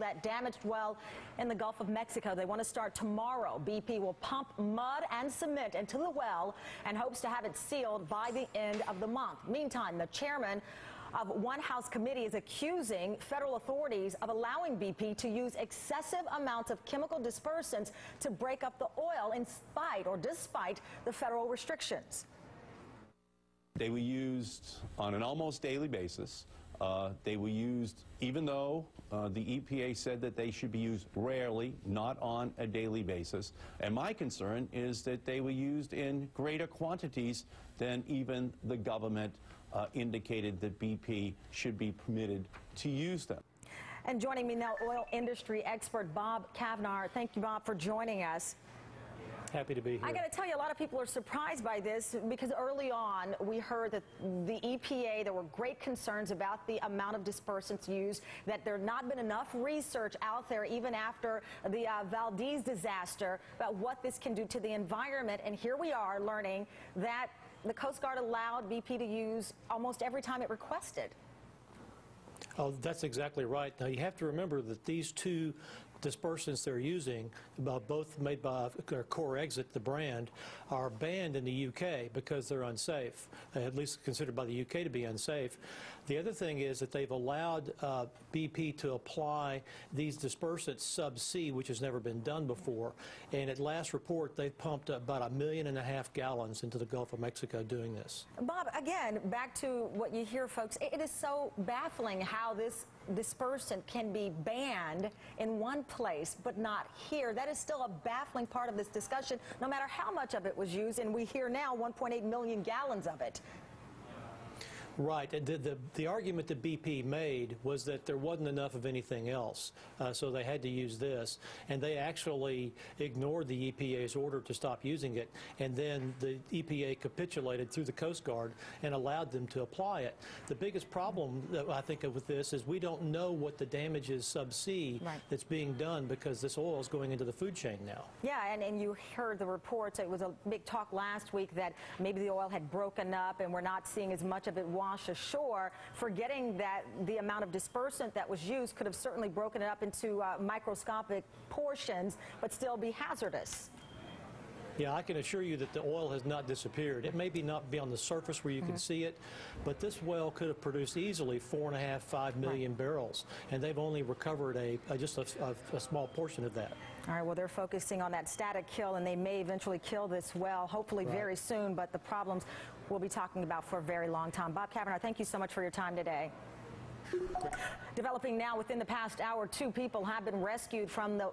that damaged well in the Gulf of Mexico. They want to start tomorrow. BP will pump mud and cement into the well and hopes to have it sealed by the end of the month. Meantime, the chairman of one House committee is accusing federal authorities of allowing BP to use excessive amounts of chemical dispersants to break up the oil in spite or despite the federal restrictions. They were used on an almost daily basis. They were used, even though the EPA said that they should be used rarely, not on a daily basis. And my concern is that they were used in greater quantities than even the government indicated that BP should be permitted to use them. And joining me now, oil industry expert Bob Cavnar. Thank you, Bob, for joining us. Happy to be here. I got to tell you, a lot of people are surprised by this because early on we heard that the EPA, there were great concerns about the amount of dispersants used, that there had not been enough research out there even after the Valdez disaster about what this can do to the environment. And here we are learning that the Coast Guard allowed BP to use almost every time it requested. Oh, that's exactly right. Now, you have to remember that these two dispersants they're using, both made by Corexit, the brand, are banned in the UK because they're unsafe, at least considered by the UK to be unsafe. The other thing is that they've allowed BP to apply these dispersants sub-sea, which has never been done before. And at last report, they've pumped about 1.5 million gallons into the Gulf of Mexico doing this. Bob, again, back to what you hear, folks, it is so baffling how this dispersant can be banned in one place but not here. That is still a baffling part of this discussion, no matter how much of it was used, and we hear now 1.8 million gallons of it. Right. The argument that BP made was that there wasn't enough of anything else, so they had to use this. And they actually ignored the EPA's order to stop using it, and then the EPA capitulated through the Coast Guard and allowed them to apply it. The biggest problem that I think of with this is we don't know what the damage is sub-sea that's being done because this oil is going into the food chain now. Yeah, and you heard the reports. It was a big talk last week that maybe the oil had broken up and we're not seeing as much of it wash ashore, forgetting that the amount of dispersant that was used could have certainly broken it up into microscopic portions, but still be hazardous. Yeah, I can assure you that the oil has not disappeared. It may not be on the surface where you can see it, but this well could have produced easily 4.5, 5 million barrels, and they've only recovered just a small portion of that. All right, well, they're focusing on that static kill, and they may eventually kill this well, hopefully very soon, but the problems we'll be talking about for a very long time. Bob Cavnar, thank you so much for your time today. Developing now within the past hour, 2 people have been rescued from the